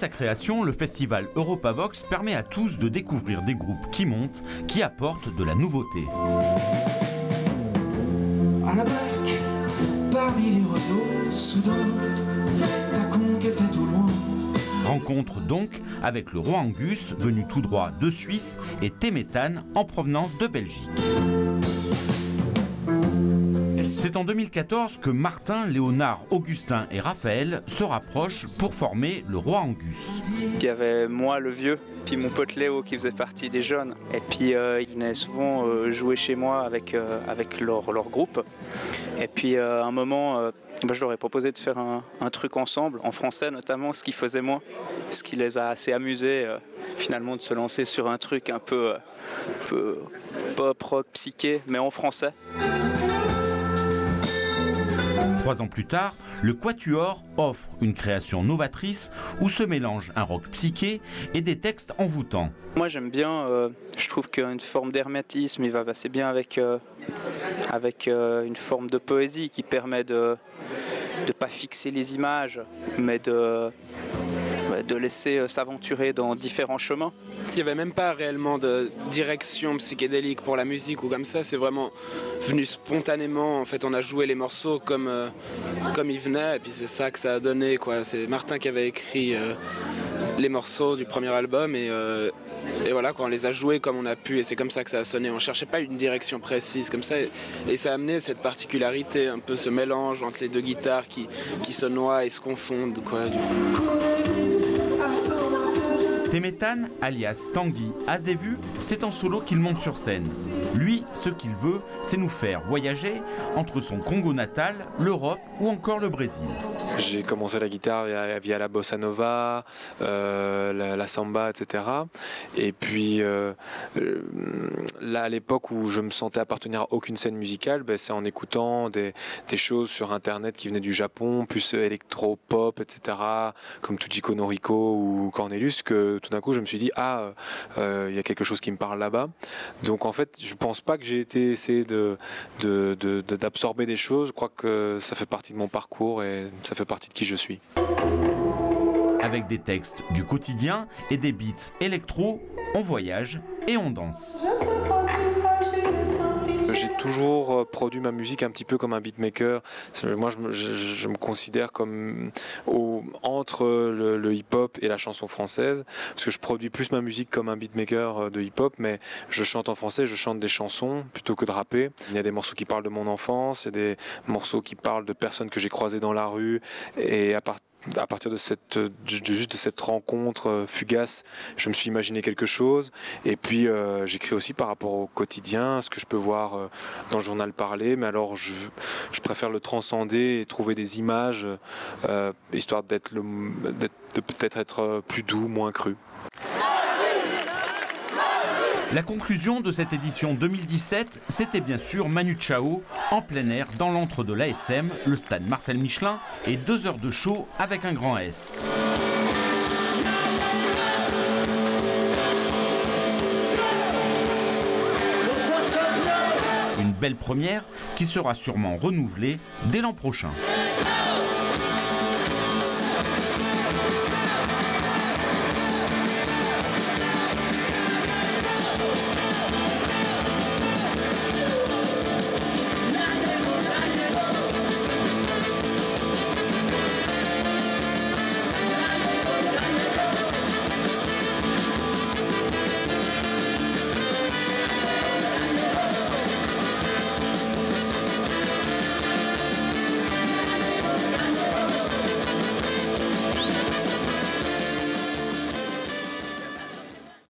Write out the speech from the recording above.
sa création, le festival Europavox permet à tous de découvrir des groupes qui montent, qui apportent de la nouveauté. À la barque, parmi les roseaux, soudain, ta conque était au loin. Rencontre donc avec le roi Angus, venu tout droit de Suisse, et Téméthane, en provenance de Belgique. C'est en 2014 que Martin, Léonard, Augustin et Raphaël se rapprochent pour former le roi Angus. Il y avait moi, le vieux, puis mon pote Léo qui faisait partie des jeunes. Et puis ils venaient souvent jouer chez moi avec leur groupe. Et puis à un moment, je leur ai proposé de faire un truc ensemble, en français notamment, ce qu'ils faisaient moins. Ce qui les a assez amusés finalement de se lancer sur un truc un peu pop, rock, psyché, mais en français. 3 ans plus tard, le Quatuor offre une création novatrice où se mélange un rock psyché et des textes envoûtants. Moi j'aime bien, je trouve qu'une forme d'hermétisme, il va assez bien avec une forme de poésie qui permet de ne pas fixer les images, mais de laisser s'aventurer dans différents chemins. Il n'y avait même pas réellement de direction psychédélique pour la musique ou comme ça, c'est vraiment venu spontanément. En fait, on a joué les morceaux comme ils venaient et puis c'est ça que ça a donné, quoi. C'est Martin qui avait écrit les morceaux du premier album et voilà, quoi, on les a joués comme on a pu et c'est comme ça que ça a sonné. On ne cherchait pas une direction précise comme ça et ça a amené cette particularité, un peu ce mélange entre les deux guitares qui se noient et se confondent, quoi. Téméthane, alias Tanguy Azévu, c'est en solo qu'il monte sur scène. Lui, ce qu'il veut, c'est nous faire voyager entre son Congo natal, l'Europe ou encore le Brésil. J'ai commencé la guitare via la bossa nova, la samba, etc. Et puis là, à l'époque où je me sentais appartenir à aucune scène musicale, c'est en écoutant des choses sur Internet qui venaient du Japon, plus électro-pop, etc., comme Tujiko Noriko ou Cornelius, que tout d'un coup je me suis dit il y a quelque chose qui me parle là-bas. Donc en fait je pense pas que j'ai essayé d'absorber des choses. Je crois que ça fait partie de mon parcours et ça fait partie de qui je suis. Avec des textes du quotidien et des beats électro, on voyage et on danse. J'ai toujours produit ma musique un petit peu comme un beatmaker. Moi, je me considère comme entre le hip-hop et la chanson française, parce que je produis plus ma musique comme un beatmaker de hip-hop, mais je chante en français, je chante des chansons plutôt que de rapper. Il y a des morceaux qui parlent de mon enfance, il y a des morceaux qui parlent de personnes que j'ai croisées dans la rue, et à partir de cette rencontre fugace, je me suis imaginé quelque chose. Et puis j'écris aussi par rapport au quotidien, ce que je peux voir dans le journal parlé, mais alors je préfère le transcender et trouver des images, histoire de peut-être être plus doux, moins cru. La conclusion de cette édition 2017, c'était bien sûr Manu Chao, en plein air dans l'antre de l'ASM, le stade Marcel Michelin, et 2 heures de show avec un grand S. Une belle première qui sera sûrement renouvelée dès l'an prochain.